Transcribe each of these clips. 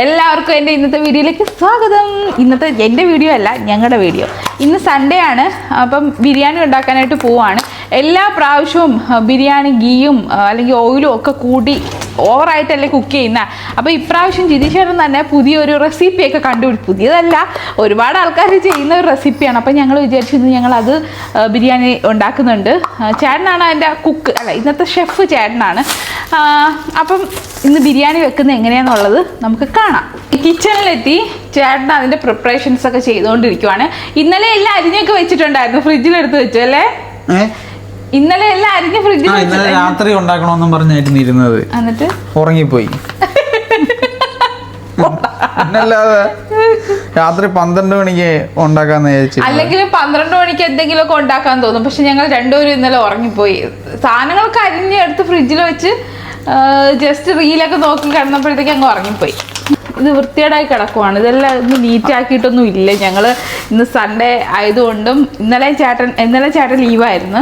എല്ലാവർക്കും എൻ്റെ ഇന്നത്തെ വീഡിയോയിലേക്ക് സ്വാഗതം. ഇന്നത്തെ എൻ്റെ വീഡിയോ അല്ല, ഞങ്ങളുടെ വീഡിയോ. ഇന്ന് സൺഡേ ആണ്. അപ്പം ബിരിയാണി ഉണ്ടാക്കാനായിട്ട് പോവാണ്. എല്ലാ പ്രാവശ്യവും ബിരിയാണി ഗീയും അല്ലെങ്കിൽ ഓയിലും ഒക്കെ കൂടി ഓവറായിട്ടല്ലേ കുക്ക് ചെയ്യുന്ന. അപ്പോൾ ഇപ്രാവശ്യം ജിതീഷേട്ടൻ തന്നെ പുതിയൊരു റെസിപ്പിയൊക്കെ കണ്ടുപിടിച്ചു. പുതിയതല്ല, ഒരുപാട് ആൾക്കാർ ചെയ്യുന്ന ഒരു റെസിപ്പിയാണ്. അപ്പം ഞങ്ങൾ വിചാരിച്ചിരുന്നു ഞങ്ങളത് ബിരിയാണി ഉണ്ടാക്കുന്നുണ്ട്. ചേട്ടനാണ് അതിൻ്റെ കുക്ക്, അല്ല ഇന്നത്തെ ഷെഫ് ചേട്ടനാണ്. അപ്പം ഇന്ന് ബിരിയാണി വെക്കുന്നത് എങ്ങനെയാണെന്നുള്ളത് നമുക്ക് കാണാം. കിച്ചണിലെത്തി ചേട്ടൻ അതിൻ്റെ പ്രിപ്പറേഷൻസ് ഒക്കെ ചെയ്തുകൊണ്ടിരിക്കുവാണ്. ഇന്നലെ എല്ലാം അരിഞ്ഞൊക്കെ വെച്ചിട്ടുണ്ടായിരുന്നു, ഫ്രിഡ്ജിലെടുത്ത് വെച്ചു അല്ലേ? ഇന്നലെ എല്ലാം അരിഞ്ഞ് ഫ്രിഡ്ജിൽ രാത്രി ഉണ്ടാക്കണമെന്നും പറഞ്ഞായിരുന്നു ഇരുന്നത്, എന്നിട്ട് ഉറങ്ങിപ്പോയി. പിന്നല്ലാതെ രാത്രി 12 മണിക്ക് ഉണ്ടാക്കാന്ന് വിചാരിച്ചു. അല്ലെങ്കിൽ 12 മണിക്ക് എന്തെങ്കിലുമൊക്കെ ഉണ്ടാക്കാൻ തോന്നും. പക്ഷെ ഞങ്ങൾ രണ്ടുപേരും ഇന്നലെ ഉറങ്ങിപ്പോയി. സാധനങ്ങളൊക്കെ അരിഞ്ഞ് എടുത്ത് ഫ്രിഡ്ജിൽ വെച്ച് ജസ്റ്റ് റീലൊക്കെ നോക്കി കിടന്നപ്പോഴത്തേക്ക് അങ്ങ് ഉറങ്ങിപ്പോയി. ഇത് വൃത്തികേടായി കിടക്കുവാണ്. ഇതെല്ലാം ഇന്ന് നീറ്റാക്കിയിട്ടൊന്നും ഇല്ല. ഞങ്ങൾ ഇന്ന് സൺഡേ ആയതുകൊണ്ടും ഇന്നലെ ചേട്ടൻ ലീവായിരുന്നു.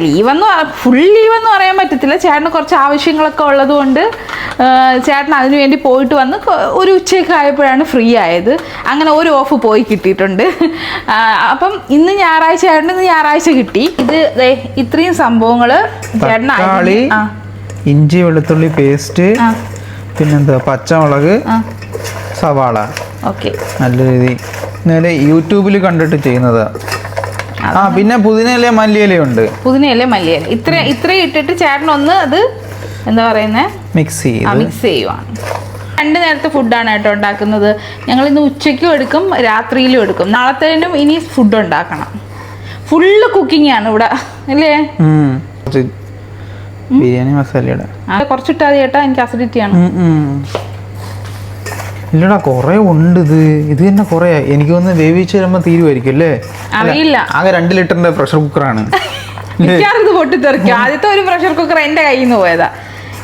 ലീവെന്ന് ഫുൾ ലീവെന്ന് പറയാൻ പറ്റത്തില്ല. ചേട്ടന് കുറച്ച് ആവശ്യങ്ങളൊക്കെ ഉള്ളത് കൊണ്ട് ചേട്ടൻ അതിനു വേണ്ടി പോയിട്ട് വന്ന് ഒരു ഉച്ചയൊക്കെ ആയപ്പോഴാണ് ഫ്രീ ആയത്. അങ്ങനെ ഒരു ഓഫ് പോയി കിട്ടിയിട്ടുണ്ട്. അപ്പം ഇന്ന് ഞായറാഴ്ച കിട്ടി. ഇത് ഇത്രയും സംഭവങ്ങൾ ചേട്ടനായി. ഇഞ്ചി വെളുത്തുള്ളി പേസ്റ്റ്, പിന്നെന്താ പച്ചമുളക്, സവാള. ഓക്കെ, നല്ല രീതി ഇന്നലെ യൂട്യൂബിൽ കണ്ടിട്ട് ചെയ്യുന്നതാ. പിന്നെ പുതിനയില മല്ലിയിലയുണ്ട്. പുതിനയില മല്ലിയില ഇത്രയും ഇട്ടിട്ട് ചേട്ടനൊന്ന് അത് എന്താ പറയുന്നത് മിക്സ് ചെയ്യുവാണ്. 2 നേരത്തെ ഫുഡാണ് കേട്ടോ ഉണ്ടാക്കുന്നത്. ഞങ്ങൾ ഇന്ന് ഉച്ചയ്ക്കും എടുക്കും രാത്രിയിലും എടുക്കും. നാളത്തേനും ഇനി ഫുഡ് ഉണ്ടാക്കണം. ഫുള്ള് കുക്കിംഗ് ആണ് ഇവിടെ അല്ലേ? ബിരിയാണി മസാലയുടെ കുറച്ചിട്ടാ മതി ചേട്ടാ, എനിക്ക് അസിഡിറ്റി ആണ്. ഇല്ലടാ, കൊറേ ഉണ്ട്. ഇത് തന്നെ കൊറേ. എനിക്ക് തോന്നുന്നു വേവിച്ച് വരുമ്പോ തീരുമായിരിക്കും അല്ലേ? അറിയില്ല. ആകെ 2 ലിറ്ററിന്റെ പ്രഷർ കുക്കറാണ്. ഇത് പൊട്ടിത്തെറിക്കും. ആദ്യത്തെ ഒരു പ്രഷർ കുക്കർ എന്റെ കയ്യിൽ നിന്ന് പോയതാ.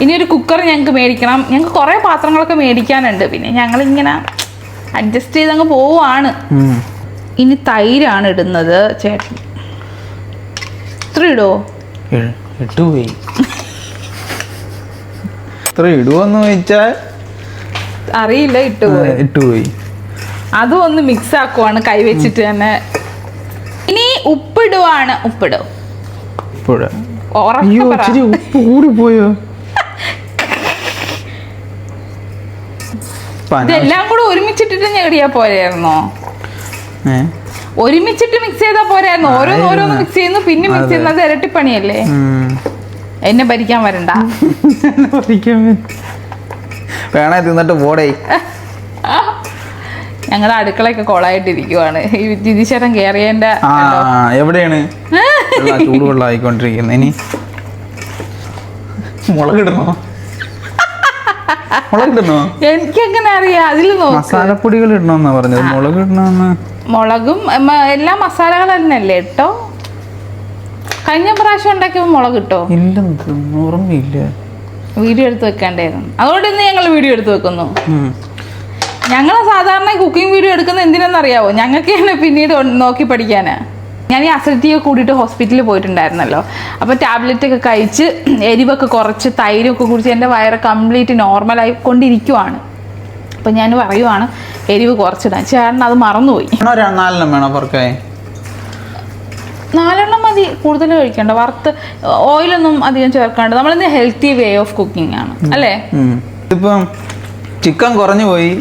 ഇനി ഒരു കുക്കർ ഞങ്ങൾക്ക് മേടിക്കണം. ഞങ്ങൾക്ക് കുറെ പാത്രങ്ങളൊക്കെ മേടിക്കാനുണ്ട്. പിന്നെ ഞങ്ങളിങ്ങനെ അഡ്ജസ്റ്റ് ചെയ്തങ്ങ് പോവാണ്. ഇനി തൈരാണ് ഇടുന്നത് ചേട്ടൻ. ഇത്ര ഇടുവോ? ഇട്ടുപോയി. ഇത്ര ഇടുവോന്ന് ചോദിച്ചാൽ അറിയില്ല. ഇട്ടുപോയി. അതും ഒന്ന് മിക്സ് ആക്കുവാണ് കൈവച്ചിട്ട് തന്നെ. ഇനി ഉപ്പിടുവാണ്. ഉപ്പ് കൂടിപ്പോയോ? ഇതെല്ലാം കൂടെ ഒരുമിച്ചിട്ടിട്ട് ഞെടിയാ പോരായിരുന്നോ? ഒരുമിച്ചിട്ട് മിക്സ് ചെയ്താ പോരായിരുന്നു. ഓരോന്ന് മിക്സ് ചെയ്യുന്നു, പിന്നെ മിക്സ് ചെയ്യുന്നത് ഇരട്ടിപ്പണിയല്ലേ? എന്നെ ഭരിക്കാൻ വരണ്ട. വേണേ തിന്നിട്ട് പോടേ. ഞങ്ങളുടെ അടുക്കളയൊക്കെ കൊളായിട്ടിരിക്കുവാണ്. ഈ ജിതീശ്വരൻ കേറിയതിന്റെ എവിടെയാണ് ചൂടുവെള്ളം ആയിക്കൊണ്ടിരിക്കുന്നത്. ഇനി മുളകിടണോ? എനിക്കെങ്ങനെ അറിയാം? അതിൽ മസാലപ്പൊടികൾ ഇടണമെന്നാ പറഞ്ഞത്. മുളക് ഇടണമെന്ന്. മുളകും എല്ലാ മസാലകൾ തന്നെയല്ലേ ഇട്ടോ? കഴിഞ്ഞ പ്രാവശ്യം ഉണ്ടാക്കിയപ്പോ മുളക് ഇട്ടോ? ഇല്ലെന്ന് ഓർമ്മയില്ല. വീഡിയോ എടുത്ത് വെക്കേണ്ടായിരുന്നു. അതുകൊണ്ട് ഇന്ന് ഞങ്ങൾ വീഡിയോ എടുത്ത് വെക്കുന്നു. ഞങ്ങൾ സാധാരണ കുക്കിംഗ് വീഡിയോ എടുക്കുന്നത് എന്തിനെന്നറിയാവോ? ഞങ്ങൾക്ക് തന്നെ പിന്നീട് നോക്കി പഠിക്കാനാ. ഞാൻ ഈ അസിഡിറ്റിയൊക്കെ കൂടിയിട്ട് ഹോസ്പിറ്റലിൽ പോയിട്ടുണ്ടായിരുന്നല്ലോ. അപ്പോൾ ടാബ്ലറ്റ് ഒക്കെ കഴിച്ച് എരിവൊക്കെ കുറച്ച് തൈരൊക്കെ കുടിച്ച് എൻ്റെ വയറ് കംപ്ലീറ്റ് നോർമലായി കൊണ്ടിരിക്കുവാണ്. അപ്പം ഞാൻ പറയുവാണ് എരിവ് കുറച്ചിടാൻ. ചേട്ടൻ അത് മറന്നുപോയി. 4 മതി, കൂടുതൽ കഴിക്കണ്ട. വറുത്ത് ഓയിലൊന്നും അധികം ചേർക്കാണ്ട്. നമ്മളിന്ന് ഹെൽത്തി വേ ഓഫ് കുക്കിംഗ് ആണ് അല്ലേ? ഇപ്പം ചിക്കൻ കുറഞ്ഞു പോയി.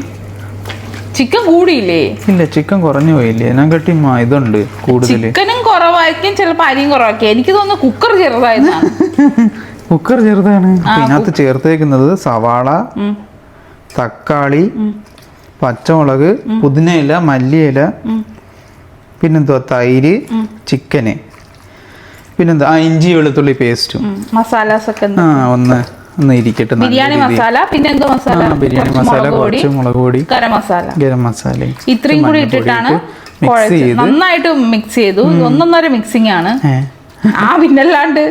ചിക്കൻ കൂടിയില്ലേ? ഇല്ല, ചിക്കൻ കുറഞ്ഞു പോയില്ലേ? ഞാൻ കെട്ടി ഇതുണ്ട് കൂടുതൽ. ചിക്കനും കുറവായിരിക്കും, ചിലപ്പോൾ അരിയും കുറവായിരിക്കും. എനിക്ക് തോന്നുന്നു കുക്കർ ചെറുതായതാണ്. കുക്കർ ചെറുതാണ്. ഇതിനകത്ത് ചേർത്തേക്കുന്നത് സവാള, തക്കാളി, പച്ചമുളക്, പുതിനയില, മല്ലിയില, പിന്നെന്തുവാ തൈര്, ചിക്കന്, പിന്നെന്താ ഇഞ്ചി വെളുത്തുള്ളി പേസ്റ്റും മസാലാസ് ഒക്കെ ഒന്ന് ഇരിക്കട്ടെ. ബിരിയാണി മസാല, പിന്നെ എന്തോ മസാല? ബിരിയാണി മസാല, കുറച്ച് മുളക് പൊടി, ഗരം മസാല, ഇത്രയും കൂടി ഇട്ടിട്ടാണ് നന്നായിട്ട് മിക്സ് ചെയ്തു. 1.5 മിക്സിംഗ് ആണ്. പിന്നല്ലാണ്ട്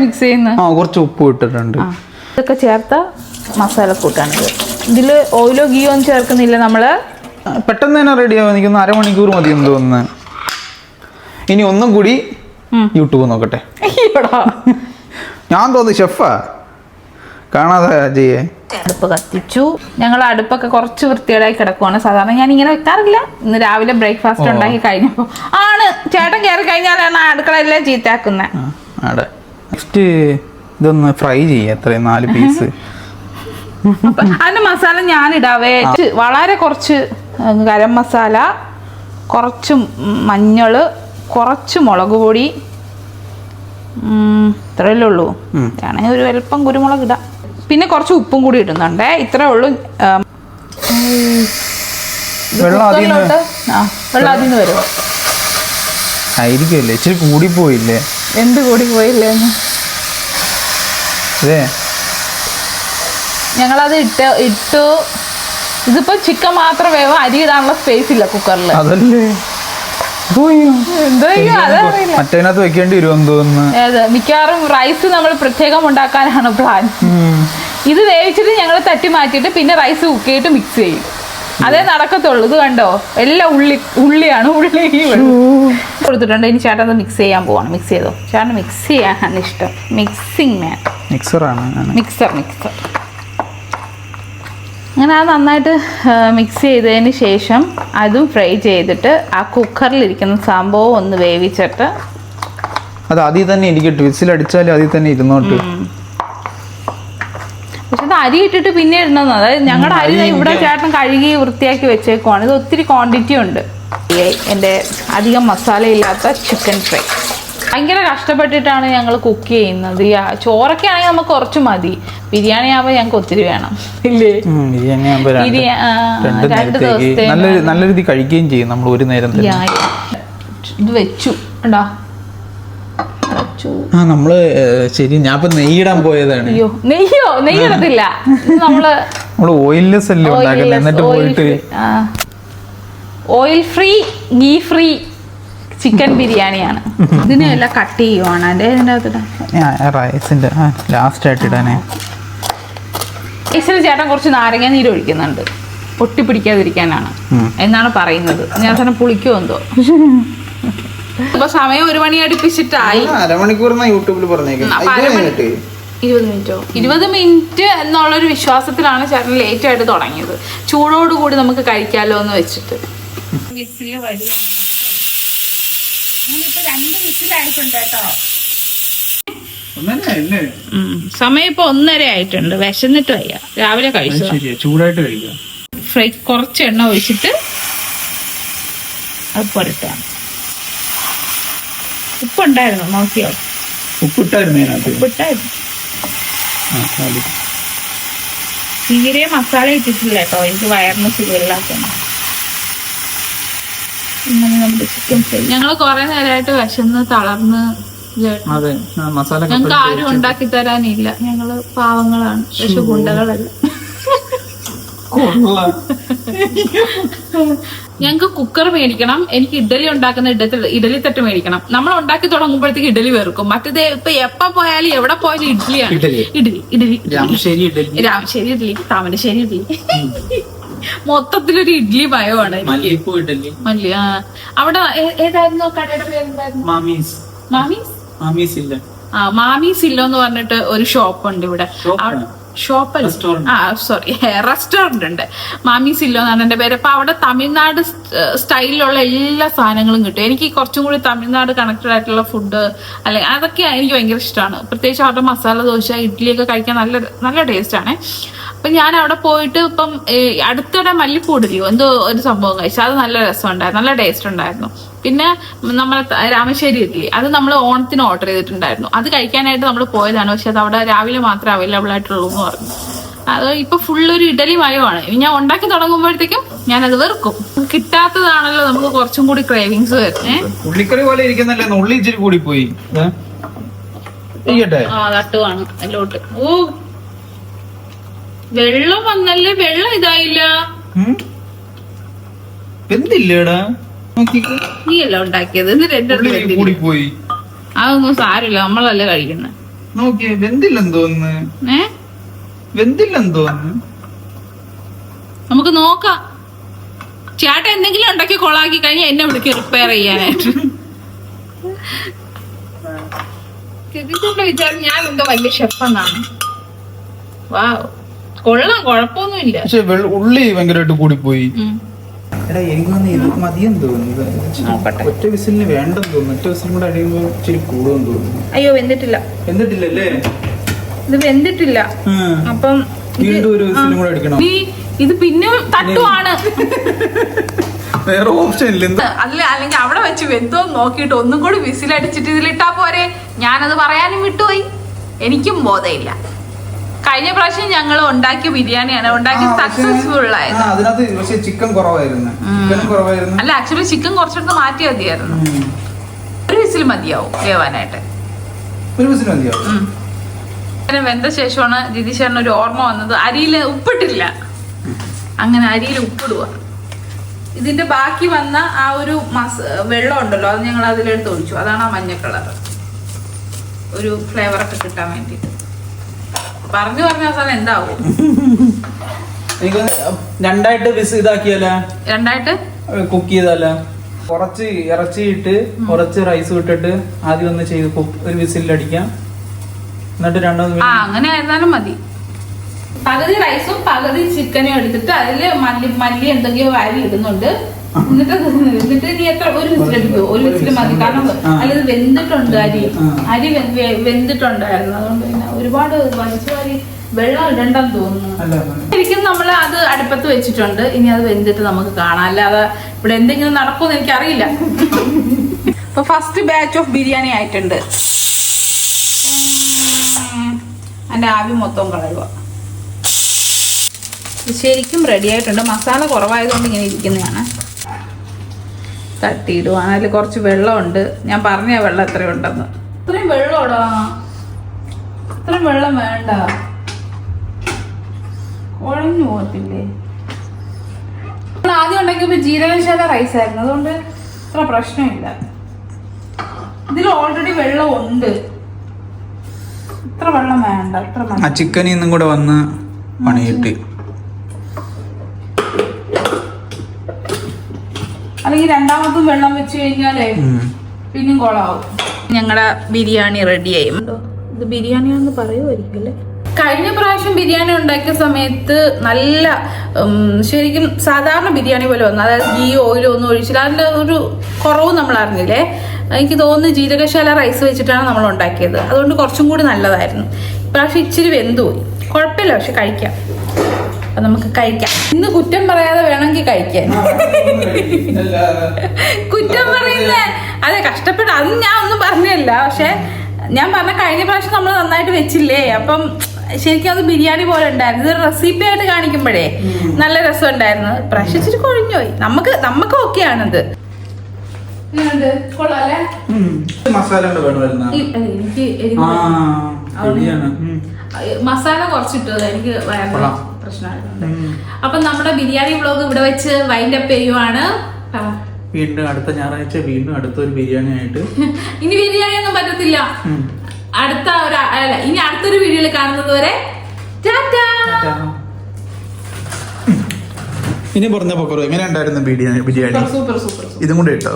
മിക്സ് ചെയ്യുന്ന കുറച്ച് ഉപ്പ് ഇട്ടിട്ടുണ്ട്. ഇതൊക്കെ ചേർത്ത മസാല കൂട്ടാണിത്. ഇതില് ഓയിലോ ഗീയോ ഒന്നും ചേർക്കുന്നില്ല നമ്മള്. പെട്ടെന്ന് തന്നെ റെഡിയാവും. എനിക്കൊന്ന് 1/2 മണിക്കൂർ മതി എന്ന് തോന്നുന്നു. ഇനി ഒന്നും കൂടി യൂട്യൂബ് നോക്കട്ടെ. ഞാൻ തോന്നുന്നു ഷെഫാ കാണാതെ ചെയ്യേ. അടുപ്പ് കത്തിച്ചു. ഞങ്ങൾ അടുപ്പൊക്കെ കുറച്ച് വൃത്തികേടായി കിടക്കുവാണ്. സാധാരണ ഞാൻ ഇങ്ങനെ വെക്കാറില്ല. ഇന്ന് രാവിലെ ബ്രേക്ക്ഫാസ്റ്റ് ഉണ്ടാക്കി കഴിഞ്ഞപ്പോൾ ആണ് ചേട്ടൻ കയറി കഴിഞ്ഞാലാണ് അടുക്കളയെല്ലാം ചീത്താക്കുന്നത്. നെക്സ്റ്റ് ഇതൊന്ന് ഫ്രൈ ചെയ്യാം. എത്രയും 4 പീസ്. അതിന്റെ മസാല ഞാൻ ഇടാവേ. വളരെ കുറച്ച് ഗരം മസാല, കുറച്ച് മഞ്ഞള്, കുറച്ച് മുളക് പൊടി, ഇത്രയല്ലേ ഉള്ളൂ. ആണെങ്കിൽ ഒരു വലുപ്പം കുരുമുളക് ഇടാം. പിന്നെ കുറച്ച് ഉപ്പും കൂടി ഇടുന്നുണ്ടേ. ഇത്രേ ഉള്ളൂ. വെള്ളം അതിന് വരുമോ ആയിരിക്കുമല്ലേ? ഇച്ചിരി കൂടിപ്പോയില്ലേ? എന്ത് കൂടിപ്പോയില്ലേന്ന് ഞങ്ങളത് ഇട്ടു. ഇതിപ്പോ ചിക്കൻ മാത്രം വേവും, അരി ഇടാനുള്ള സ്പേസ് ഇല്ല കുക്കറിൽ. അതല്ലേ മറ്റേനകത്ത് വെക്കേണ്ടി വരും തോന്നുന്നു. മിക്കവാറും റൈസ് നമ്മൾ പ്രത്യേകം ഉണ്ടാക്കാനാണ് പ്ലാൻ. ഇത് വേവിച്ചിട്ട് ഞങ്ങൾ തട്ടി മാറ്റിയിട്ട് പിന്നെ റൈസ് കുക്ക് ചെയ്തിട്ട് മിക്സ് ചെയ്യും. അതേ നടക്കത്തുള്ളൂ. ഇത് കണ്ടോ, എല്ലാം ഉള്ളിയാണ്. ഉള്ളി കൊടുത്തിട്ടുണ്ട്. ഇനി ചേട്ടൻ അത് മിക്സ് ചെയ്യാൻ പോവാണ്. മിക്സ് ചെയ്തോ ചേട്ടൻ. മിക്സ് ചെയ്യാനാണ് ഇഷ്ടം. മിക്സിങ് മാൻ. മിക്സർ. അങ്ങനെ അത് നന്നായിട്ട് മിക്സ് ചെയ്തതിന് ശേഷം അതും ഫ്രൈ ചെയ്തിട്ട് ആ കുക്കറിലിരിക്കുന്ന സംഭവം ഒന്ന് വേവിച്ചിട്ട് അത് അതിൽ തന്നെ ഇരിക്കട്ടെ. വിസിലടിച്ചാലും അതിൽ തന്നെ ഇരുന്നോട്ട്. പക്ഷെ ഇത് അരി ഇട്ടിട്ട് പിന്നെ ഇടണമെന്ന്. അതായത് ഞങ്ങളുടെ അരി ഇവിടെ ചേട്ടൻ കഴുകി വൃത്തിയാക്കി വെച്ചേക്കുവാണ്. ഇത് ഒത്തിരി ക്വാണ്ടിറ്റി ഉണ്ട്. എൻ്റെ അധികം മസാല ഇല്ലാത്ത ചിക്കൻ ഫ്രൈ ഭയങ്കര കഷ്ടപ്പെട്ടിട്ടാണ് ഞങ്ങൾ കുക്ക് ചെയ്യുന്നത്. ചോറൊക്കെ ആണെങ്കിൽ നമുക്ക് കുറച്ച് മതി. ബിരിയാണി ആകുമ്പോൾ ഞങ്ങൾക്ക് ഒത്തിരി വേണം ഇല്ലേ? നല്ല രീതിയിൽ കഴിക്കുകയും ചെയ്യും നമ്മൾ ഒരു നേരം. ഇത് വെച്ചു ഉണ്ടോ? നമ്മള് ശരി. ഞാൻ ഇപ്പൊ നെയ്യിടാൻ പോയതാണ്. നെയ്യിടത്തില്ല. നമ്മള് ഓയിൽലെസ് അല്ലേ ഉണ്ടാക്കുന്നത്. എന്നിട്ട് പോയിട്ട് oil free ghee free chicken ബിരിയാണിയാണ്. ഇതിനെല്ലാം കട്ട് ചെയ്യുവാണ്. അതിൻ്റെ റൈസിന്റെ ലാസ്റ്റ് ആയിട്ട് ഇടാനേ. റൈസിൽ ചേട്ടൻ കുറച്ച് നാരങ്ങ നീര് ഒഴിക്കുന്നുണ്ട്. പൊട്ടിപ്പിടിക്കാതിരിക്കാനാണ് എന്നാണ് പറയുന്നത്. ഞാൻ തന്നെ പുളിക്കോ എന്തോ. ഇപ്പൊ സമയം 1 മണി അടുപ്പിച്ചിട്ടായി. അരമണിക്കൂർ യൂട്യൂബിൽ 20 മിനിറ്റ് എന്നുള്ളൊരു വിശ്വാസത്തിലാണ് ചേട്ടൻ ലേറ്റ് ആയിട്ട് തുടങ്ങിയത്. ചൂടോടുകൂടി നമുക്ക് കഴിക്കാലോ എന്ന് വെച്ചിട്ട്. സമയം ഇപ്പൊ 1:30 ആയിട്ടുണ്ട്. വിശന്നിട്ട് വയ്യ. രാവിലെ കഴിച്ചു. ചൂടായിട്ട് കഴിക്കാം. ഫ്രൈ കുറച്ച് എണ്ണ ഒഴിച്ചിട്ട് അത് പുരട്ടാണ്. ഉപ്പുണ്ടായിരുന്നു നോക്കിയോ? ഉപ്പിട്ടായിരുന്നു. തീരെ മസാല ഇട്ടിട്ടില്ല കേട്ടോ. എനിക്ക് വയറിന് സുഖമില്ലാത്ത. നമ്മുടെ ചിക്കൻ ഫ്രൈ ഞങ്ങൾ കുറെ നേരമായിട്ട് വിശന്ന് തളർന്ന്. ഞങ്ങൾക്ക് ആരും ഉണ്ടാക്കി തരാനില്ല. ഞങ്ങള് പാവങ്ങളാണ്. പക്ഷെ ഗുണ്ടകളല്ല. ഞങ്ങക്ക് കുക്കർ മേടിക്കണം. എനിക്ക് ഇഡലി ഉണ്ടാക്കുന്ന ഇഡലി തട്ട് മേടിക്കണം. നമ്മൾ ഉണ്ടാക്കി തുടങ്ങുമ്പോഴത്തേക്ക് ഇഡലി വെറുക്കും. മറ്റേത് ഇപ്പൊ എപ്പ പോയാലും എവിടെ പോയാലും ഇഡ്ഡലിയാണ്. ഇഡലി രാമശ്ശേരി ഇഡ്ഡലി, താമരശ്ശേരി ഇഡ്ഡലി. മൊത്തത്തിലൊരു ഇഡ്ഡലി ഭയമാണ്. മല്ലി. അവിടെ ഏതായിരുന്നു കടയുടെ പേരെന്തായിരുന്നു? മാമീസ് ഇല്ലോ എന്ന് പറഞ്ഞിട്ട് ഒരു ഷോപ്പ് ഉണ്ട് ഇവിടെ. റെസ്റ്റോറന്റ് ഉണ്ട്. മാമീസ് ഇല്ലോ എന്നാണ് എന്റെ പേര്. അപ്പൊ അവിടെ തമിഴ്നാട് സ്റ്റൈലിലുള്ള എല്ലാ സാധനങ്ങളും കിട്ടും. എനിക്ക് കുറച്ചും കൂടി തമിഴ്നാട് കണക്റ്റഡ് ആയിട്ടുള്ള ഫുഡ് അല്ലെങ്കിൽ അതൊക്കെ എനിക്ക് ഭയങ്കര ഇഷ്ടമാണ്. പ്രത്യേകിച്ച് അവരുടെ മസാല ദോശ, ഇഡ്ഡലിയൊക്കെ കഴിക്കാൻ നല്ല ടേസ്റ്റ് ആണ്. അപ്പൊ ഞാൻ അവിടെ പോയിട്ട് ഇപ്പം അടുത്തിടെ മല്ലിപ്പൂടില്ലയോ എന്തോ ഒരു സംഭവം കഴിച്ചു. അത് നല്ല രസമുണ്ടായിരുന്നു. നല്ല ടേസ്റ്റ് ഉണ്ടായിരുന്നു. പിന്നെ നമ്മൾ രാമശ്ശേരി ഇഡ്ഡലി അത് നമ്മൾ ഓണത്തിന് ഓർഡർ ചെയ്തിട്ടുണ്ടായിരുന്നു. അത് കഴിക്കാനായിട്ട് നമ്മൾ പോയതാണ്. പക്ഷെ അത് അവിടെ രാവിലെ മാത്രമേ അവൈലബിൾ ആയിട്ടുള്ളൂ എന്ന് പറഞ്ഞു. അത് ഇപ്പൊ ഫുള്ളൊരു ഇഡലി മയമാണ്. ഞാൻ ഉണ്ടാക്കി തുടങ്ങുമ്പോഴത്തേക്കും ഞാനത് വെറുക്കും. കിട്ടാത്തതാണല്ലോ നമുക്ക് കുറച്ചും കൂടി ക്രേവിങ്സ് വരുന്നേ. ഉള്ളിക്കറി പോലെ ഇരിക്കുന്നല്ലേ, ഉള്ളി ഇച്ചിരി കൂടി പോയി. തട്ടുവാണ് അതിലോട്ട്. ഓ വെള്ളം വന്നല്ലേ. വെള്ളം ഇതായില്ല. നീയല്ല ഉണ്ടാക്കിയത്. അതൊന്നും സാരില്ല. നമ്മളല്ലേ കഴിക്കുന്നത്. നമുക്ക് നോക്കാം. ചേട്ടൻ എന്തെങ്കിലും ഉണ്ടാക്കി കൊളാക്കി കഴിഞ്ഞാൽ എന്നെ വിളിക്ക് റിപ്പയർ ചെയ്യാനായിട്ട്. വിചാരം ഞാൻ എന്തോ വലിയ ഷെഫെന്നാണ്. വാവ്. കൊള്ളാം, കുഴപ്പമൊന്നുമില്ല. പക്ഷെ ഉള്ളി ഭയങ്കരമായിട്ട് കൂടിപ്പോയി. എടാ എനിക്ക് തോന്നുന്നു ഇത് മതിയെന്ന് തോന്നുന്നു. ഒറ്റ വിസിലിന് വേണ്ടെന്ന് തോന്നുന്നു. ഒറ്റ വിസിലും കൂടെ അടിയുമ്പോൾ ഇച്ചിരി കൂടുമെന്ന് തോന്നുന്നു. അയ്യോ, വെന്തിട്ടില്ല. എന്നിട്ടില്ലല്ലേ? ഇത് വെന്തിട്ടില്ല. അപ്പം വീണ്ടും ഒരു വിസിലും കൂടെ അടിക്കണം. ഇത് പിന്നെ തട്ടുവാണ്. വേറെ ഓപ്ഷൻ ഇല്ല. അല്ലെങ്കിൽ അവിടെ വെച്ച് വെന്തോ നോക്കിയിട്ട് ഒന്നും കൂടി വിസിലടിച്ചിട്ട് ഇതിലിട്ടാ പോരെ. ഞാനത് പറയാനും വിട്ടുപോയി. എനിക്കും ബോധമില്ല. കഴിഞ്ഞ പ്രാവശ്യം ഞങ്ങൾ ഉണ്ടാക്കിയ ബിരിയാണിയാണ് ഉണ്ടാക്കി സക്സസ്ഫുൾ ആയത്. അതിനകത്ത് പക്ഷേ ചിക്കൻ കുറവായിരുന്നു. അല്ല, ആക്ച്വലി ചിക്കൻ കുറച്ചെടുത്ത് മാറ്റി മതിയായിരുന്നു. ഒരു വിസിൽ മതിയാവും വേവാനായിട്ട്. ഒരു വിസിൽ മതിയാവും. അങ്ങനെ വെന്ത ശേഷമാണ് ജിതിശേട്ടന് ഒരു ഓർമ്മ വന്നത്, അരിയിൽ ഉപ്പിട്ടില്ല. അങ്ങനെ അരിയിൽ ഉപ്പിടുക. ഇതിന്റെ ബാക്കി വന്ന ആ ഒരു വെള്ളം ഉണ്ടല്ലോ, അത് ഞങ്ങൾ അതിലെടുത്ത് ഒഴിച്ചു. അതാണ് ആ മഞ്ഞ കളർ, ഒരു ഫ്ലേവറൊക്കെ കിട്ടാൻ വേണ്ടിട്ട്. പറഞ്ഞു അവസാനം എന്താവും? എനിക്ക് രണ്ടായിട്ട് ഇതാക്കിയാലോ, രണ്ടായിട്ട് കുക്ക് ചെയ്താല. കുറച്ച് ഇറച്ചിയിട്ട് കുറച്ച് റൈസ് ഇട്ടിട്ട് ആദ്യം ഒന്ന് ചെയ്ത് ഒരു വിസിലടിക്കാം. എന്നിട്ട് അങ്ങനെ ആയിരുന്നാലും മതി. പകുതി റൈസും പകുതി ചിക്കനും എടുത്തിട്ട് അതില് മല്ലി എന്തൊക്കെയോ വാരി ഇടുന്നുണ്ട്. എന്നിട്ട് നീ ഒരു വിസിലടിക്കുമോ? ഒരു വിസിൽ മതി. കാരണം അല്ലത് വെന്തിട്ടുണ്ട്. അരി വെന്തിട്ടുണ്ടായിരുന്നു. അതുകൊണ്ട് പിന്നെ ഒരുപാട് വലിച്ചു വാരി വെള്ളം ഇടണ്ടെന്ന് തോന്നുന്നു. ശരിക്കും നമ്മൾ അത് അടുപ്പത്ത് വെച്ചിട്ടുണ്ട്. ഇനി അത് വെന്തിട്ട് നമുക്ക് കാണാം. അല്ലാതെ ഇവിടെ എന്തെങ്കിലും നടക്കുമെന്ന് എനിക്കറിയില്ല. ഇപ്പൊ ഫസ്റ്റ് ബാച്ച് ഓഫ് ബിരിയാണി ആയിട്ടുണ്ട്. അതിന്റെ ആവി മൊത്തം കളയുക. ശരിക്കും റെഡി ആയിട്ടുണ്ട്. മസാല കുറവായതുകൊണ്ട് ഇങ്ങനെ ഇരിക്കുന്നതാണ്. തട്ടിയിടുവാണ്. അതിൽ കുറച്ച് വെള്ളമുണ്ട്. ഞാൻ പറഞ്ഞ വെള്ളം എത്രയുണ്ടെന്ന്. ഇത്രയും വെള്ളമാടാ, ഇത്രയും വെള്ളം വേണ്ട, കുഴഞ്ഞു പോകത്തില്ലേ? നമ്മൾ ആദ്യം ഉണ്ടാക്കിയപ്പോൾ ജീരകശാല റൈസ് ആയിരുന്നു. അതുകൊണ്ട് ഇത്ര പ്രശ്നമില്ല. ഇതിൽ ഓൾറെഡി വെള്ളം ഉണ്ട്. ഇത്ര വെള്ളം വേണ്ട. ഇത്ര ചിക്കനിൽ നിന്നും കൂടെ വന്ന് പണിയിട്ട് അല്ലെങ്കിൽ രണ്ടാമതും വെള്ളം വെച്ച് കഴിഞ്ഞാലേ പിന്നെയും കൊളാവും. ഞങ്ങളുടെ ബിരിയാണി റെഡിയായി. ഇത് ബിരിയാണിയാണെന്ന് പറയുമായിരിക്കും അല്ലേ? കഴിഞ്ഞ പ്രാവശ്യം ബിരിയാണി ഉണ്ടാക്കിയ സമയത്ത് നല്ല ശരിക്കും സാധാരണ ബിരിയാണി പോലെ വന്നു. അതായത് ഗീ ഓയിലോ ഒന്നും ഒഴിച്ചില്ല. അതിൻ്റെ ഒരു കുറവും നമ്മൾ അറിഞ്ഞില്ലേ. എനിക്ക് തോന്നുന്നു ജീരകശാല റൈസ് വെച്ചിട്ടാണ് നമ്മൾ ഉണ്ടാക്കിയത്. അതുകൊണ്ട് കുറച്ചും കൂടി നല്ലതായിരുന്നു. ഇപ്രാവശ്യം ഇച്ചിരി വെന്തുപോയി. കുഴപ്പമില്ല, പക്ഷെ കഴിക്കാം. അപ്പൊ നമുക്ക് കഴിക്കാം. ഇന്ന് കുറ്റം പറയാതെ വേണമെങ്കിൽ കഴിക്കാൻ. കുറ്റം പറയുന്ന അതെ, കഷ്ടപ്പെട്ട് അത് ഞാൻ ഒന്നും പറഞ്ഞല്ല. പക്ഷെ ഞാൻ പറഞ്ഞ കഴിഞ്ഞ പ്രാവശ്യം നമ്മൾ നന്നായിട്ട് വെച്ചില്ലേ. അപ്പം ശരിക്കും അത് ബിരിയാണി പോലെ ഉണ്ടായിരുന്നു. ഇത് റെസിപ്പി ആയിട്ട് കാണിക്കുമ്പോഴേ നല്ല രസം ഉണ്ടായിരുന്നു. പ്രാവശ്യം ഇച്ചിരി കൊഴിഞ്ഞു പോയി. നമുക്ക് ഓക്കെ ആണിത്. മസാല കുറച്ചിട്ടു. എനിക്ക് പ്രശ്നമായിട്ടുണ്ട്. അപ്പൊ നമ്മുടെ ബിരിയാണി വ്ലോഗ് ഇവിടെ വെച്ച് വൈൻഡ് അപ്പ് ചെയ്യുവാണ്. വീണ്ടും അടുത്ത ഞായറാഴ്ച വീണ്ടും അടുത്തൊരു ബിരിയാണി ആയിട്ട്. ഇനി ബിരിയാണി ഒന്നും പറ്റത്തില്ല. ഇനി അടുത്തൊരു വീഡിയോയിൽ കാണുന്നത് വരെ ടാറ്റാ. ഇനി പറഞ്ഞപ്പോ എങ്ങനെ ഉണ്ടായിരുന്നു ബിരിയാണി? സൂപ്പർ. ഇതും കൂടെ ഇട്ടോ?